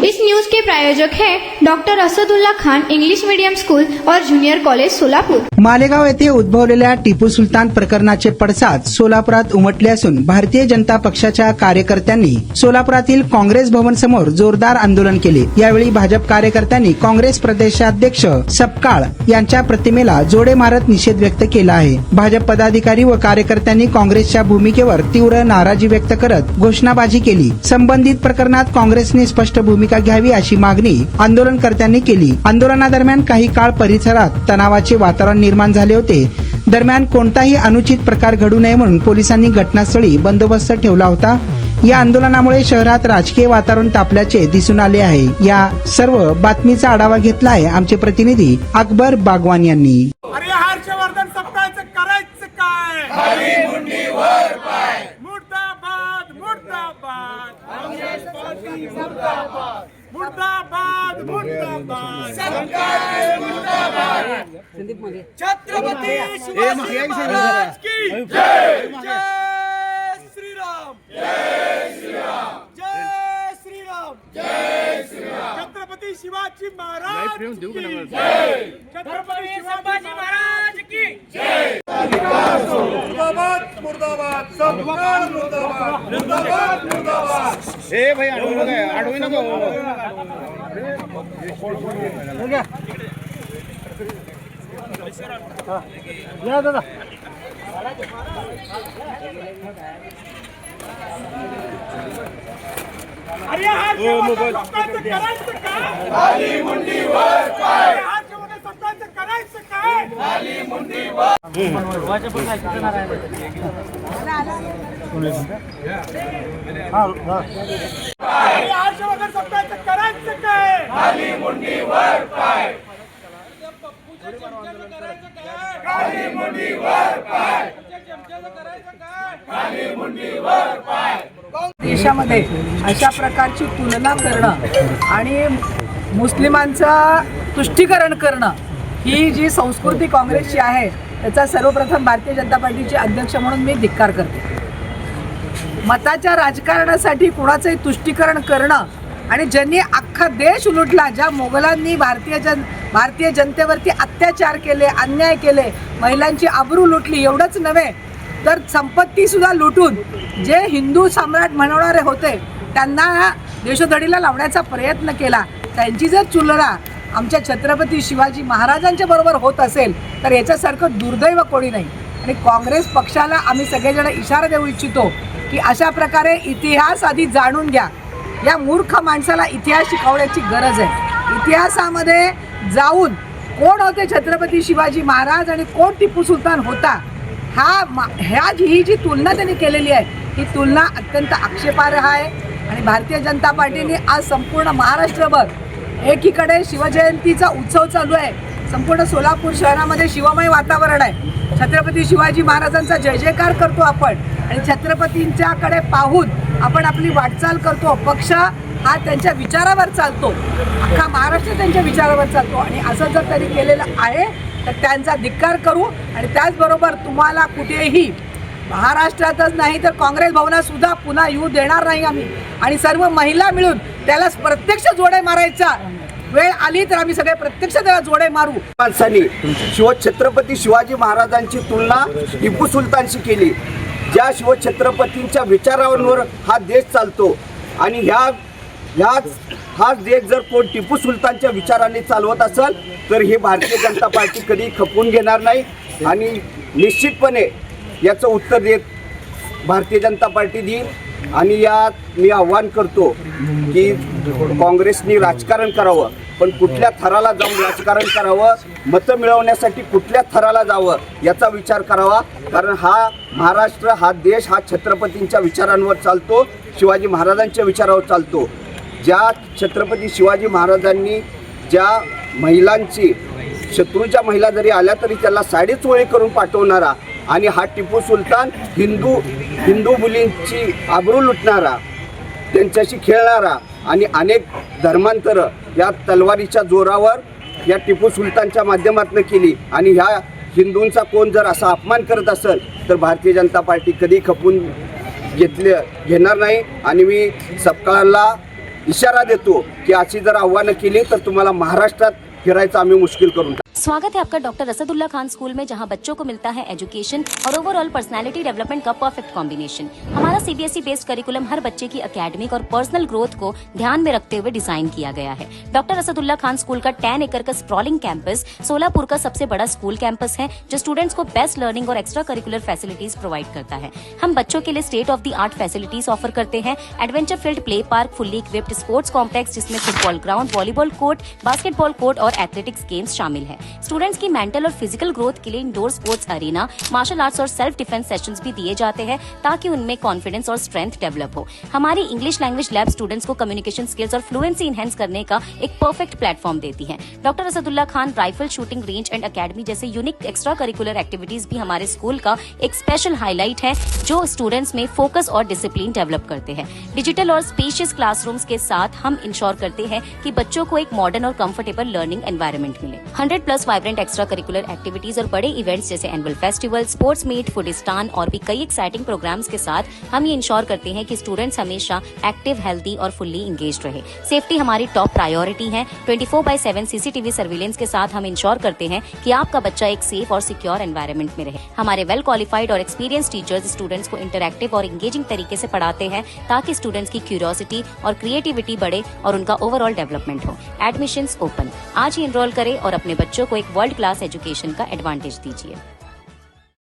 इस news के प्रायोजक हैं doctor Asadullah Khan English medium school और जूनियर कॉलेज सोलापूर। मालेगाव येथे उद्भवलेल्या टिपू सुलतान प्रकरणाचे पडसाद सोलापुरात उमटले असून भारतीय जनता पक्षाच्या कार्यकर्त्यांनी सोलापुरातील काँग्रेस भवन समोर जोरदार आंदोलन केले। यावेळी भाजप कार्यकर्त्यांनी काँग्रेस प्रदेशाध्यक्ष सपकाळ यांच्या प्रतिमेला जोडे मारत निषेध व्यक्त केला आहे। भाजप पदाधिकारी व कार्यकर्त्यांनी काँग्रेसच्या भूमिकेवर तीव्र नाराजी व्यक्त करत घोषणाबाजी केली। संबंधित प्रकरणात काँग्रेसने स्पष्ट भूमिका घ्यावी अशी मागणी आंदोलनकर्त्यांनी केली। आंदोलनादरम्यान काही काळ परिसरात तणावाचे वातावरण निर्माण झाले होते। दरम्यान कोणताही अनुचित प्रकार घडू नये म्हणून पोलिसांनी घटनास्थळी बंदोबस्त ठेवला होता। या आंदोलनामुळे शहरात राजकीय वातावरण तापल्याचे दिसून आले आहे। या सर्व बातमीचा आढावा घेतला आहे आमचे प्रतिनिधी अकबर बागवान यांनी। अरे हर्षवर्धन सप्ताहाचं करायचं काय? खाली मुंडी वर पाय। मुर्दाबाद मुर्दाबाद काँग्रेस पार्टी मुर्दाबाद मुर्दाबाद मुर्दाबाद सरकार मुर्दाबाद छत्रपती शिवाजी महाराज की जय। जय श्रीराम जय श्रीराम जय श्रीराम जय श्रीराम। छत्रपती शिवाजी महाराज की जय। छत्रपती शिवाजी महाराज की जय। मुर्दाबाद मुर्दाबाद सरकार मुर्दाबाद मुर्दाबाद मुर्दाबाद। ए भाई आडवी नको या दादा अरे हर्षवर्धन करायचं काय? खाली मुंडी वर पाय। हर्षवर्धन सत्ताचं करायचं काय? खाली मुंडी वर। अरे हर्षवर्धन सत्ताचं करायचं काय? खाली मुंडी वर पाय। खाली मुंडी वर पाय। खाली मुंडी वर पाय। देशामध्ये अशा प्रकारची तुलना करणं आणि मुस्लिमांचं तुष्टीकरण करणं ही जी संस्कृती काँग्रेसची आहे त्याचा सर्वप्रथम भारतीय जनता पार्टीचे अध्यक्ष म्हणून मी धिक्कार करते। मताच्या राजकारणासाठी कुणाचंही तुष्टीकरण करणं आणि ज्यांनी अख्खा देश उलटला, ज्या मोगलांनी भारतीय जनतेवरती अत्याचार केले, अन्याय केले, महिलांची आबरू लुटली, एवढंच नव्हे तर संपत्ती सुद्धा लुटून जे हिंदू सम्राट म्हणवणारे होते त्यांना देशोधडीला लावण्याचा प्रयत्न केला, त्यांची जर तुलना आमच्या छत्रपती शिवाजी महाराजांच्या बरोबर होत असेल तर याच्यासारखं दुर्दैव कोणी नाही। आणि काँग्रेस पक्षाला आम्ही सगळेजण इशारा देऊ इच्छितो की अशा प्रकारे इतिहास आधी जाणून घ्या। या मूर्ख माणसाला इतिहास शिकवण्याची गरज आहे। इतिहासामध्ये जाऊन कोण होते छत्रपती शिवाजी महाराज आणि कोण टिपू सुलतान होता ही जी तुलना त्यांनी केलेली आहे ही तुलना अत्यंत आक्षेपार्ह आहे। आणि भारतीय जनता पार्टीने आज संपूर्ण महाराष्ट्रभर एकीकडे शिवजयंतीचा उत्सव चालू आहे, संपूर्ण सोलापूर शहरामध्ये शिवमय वातावरण आहे, छत्रपती शिवाजी महाराजांचा जय जयकार करतो आपण आणि छत्रपतींच्याकडे पाहून आपण आपली वाटचाल करतो। पक्ष हा त्यांच्या विचारावर चालतो, अख्खा महाराष्ट्र त्यांच्या विचारावर चालतो आणि असं जर त्यांनी केलेलं आहे तर त्यांचा धिक्कार करू। आणि त्याचबरोबर तुम्हाला कुठेही महाराष्ट्रातच नाही तर काँग्रेस भवनात सुद्धा पुन्हा येऊ देणार नाही आम्ही। आणि सर्व महिला मिळून त्याला प्रत्यक्ष जोडे मारायचा वेळ आली तर आम्ही सगळे प्रत्यक्ष त्याला जोडे मारू। माणसांनी छत्रपती शिवाजी महाराजांची तुलना टिपू सुलतानशी केली। ज्या शिवछत्रपतींच्या विचारांवर हा देश चालतो आणि हाच देश जर कोण टिपू सुलतानच्या विचाराने चालवत असेल तर ही भारतीय जनता पार्टी कधी खपवून घेणार नाही। आणि निश्चितपणे याचं उत्तर देत भारतीय जनता पार्टी देईल। आणि यात मी आव्हान करतो की काँग्रेसनी राजकारण करावं, पण कुठल्या थराला जाऊन राजकारण करावं, मतं मिळवण्यासाठी कुठल्या थराला जावं याचा विचार करावा। कारण हा महाराष्ट्र, हा देश हा छत्रपतींच्या विचारांवर चालतो, शिवाजी महाराजांच्या विचारावर चालतो। ज्या छत्रपती शिवाजी महाराजांनी ज्या महिलांची, शत्रूच्या महिला जरी आल्या तरी त्याला साडी चोळी करून पाठवणारा आणि हा टिपू सुलतान हिंदू मुलींची आबरू लुटणारा, त्यांच्याशी खेळणारा आणि अनेक धर्मांतरं या तलवारीच्या जोरावर या टिपू सुलतानच्या माध्यमातून केली। आणि ह्या हिंदूंचा कोण जर असा अपमान करत असेल तर भारतीय जनता पार्टी कधी खपून घेणार नाही। आणि मी सपकाळांना इशारा देतो की अशी जर आव्हानं केली तर तुम्हाला महाराष्ट्रात फिरायचं आम्ही मुश्किल करून टाकू. स्वागत है आपका डॉक्टर असदुल्ला खान स्कूल में, जहां बच्चों को मिलता है एजुकेशन और ओवरऑल पर्सनालिटी डेवलपमेंट का परफेक्ट कॉम्बिनेशन। हमारा सीबीएसई बेस्ड करिकुलम हर बच्चे की एकेडमिक और पर्सनल ग्रोथ को ध्यान में रखते हुए डिजाइन किया गया है। डॉक्टर असदुल्ला खान स्कूल का 10 एकड़ का स्प्रॉलिंग कैंपस सोलापुर का सबसे बड़ा स्कूल कैंपस है, जो स्टूडेंट्स को बेस्ट लर्निंग और एक्स्ट्रा करिकुलर फैसिलिटीज प्रोवाइड करता है। हम बच्चों के लिए state of the art facilities offer करते हैं। Adventure field play park, fully equipped sports complex जिसमें football ground, volleyball court, basketball court और एथलेटिक्स गेम्स शामिल है। स्टूडेंट्स की मेंटल और फिजिकल ग्रोथ के लिए indoor sports arena, martial arts और सेल्फ डिफेंस सेशंस भी दिए जाते हैं ताकि उनमें कॉन्फिडेंस और स्ट्रेंथ डेवलप हो। हमारी इंग्लिश लैंग्वेज लैब स्टूडेंट्स को कम्युनिकेशन स्किल्स और फ्लुएंसी इनहेंस करने का एक परफेक्ट प्लेटफॉर्म देती है। Doctor Asadullah Khan rifle shooting range end academy जैसे यूनिक एक्स्ट्रा करिकुलर एक्टिविटीज भी हमारे स्कूल का एक स्पेशल हाईलाइट है, जो स्टूडेंट्स में फोकस और डिसिप्लिन डेवलप करते हैं। डिजिटल और स्पेशियस क्लासरूम्स के साथ हम इंश्योर करते हैं कि बच्चों को एक मॉडर्न और कंफर्टेबल लर्निंग एनवायरनमेंट मिले। 100+ वाइब्रेंट एक्स्ट्रा करिकुलर एक्टिविटीज और बड़े इवेंट्स जैसे एनुअल फेस्टिवल, स्पोर्ट्स मीट, फूडिस्तान और भी कई एक्साइटिंग प्रोग्राम्स के साथ हम ये इंश्योर करते हैं कि स्टूडेंट्स हमेशा एक्टिव, हेल्दी और फुल्ली इंगेज्ड रहे। सेफ्टी हमारी टॉप प्रायोरिटी है। 24/7 सीसीटीवी सर्विलेंस के साथ हम इंश्योर करते हैं कि आपका बच्चा एक सेफ और सिक्योर एनवायरनमेंट में रहे। हमारे वेल क्वालिफाइड और एक्सपीरियंस टीचर्स स्टूडेंट्स को इंटरैक्टिव और इंगेजिंग तरीके से पढ़ाते हैं ताकि स्टूडेंट्स की क्यूरियोसिटी और क्रिएटिविटी बढ़े और उनका ओवरऑल डेवलपमेंट हो। एडमिशंस ओपन, आज ही एनरोल करें और अपने बच्चों को एक वर्ल्ड क्लास एजुकेशन का एडवांटेज दीजिए।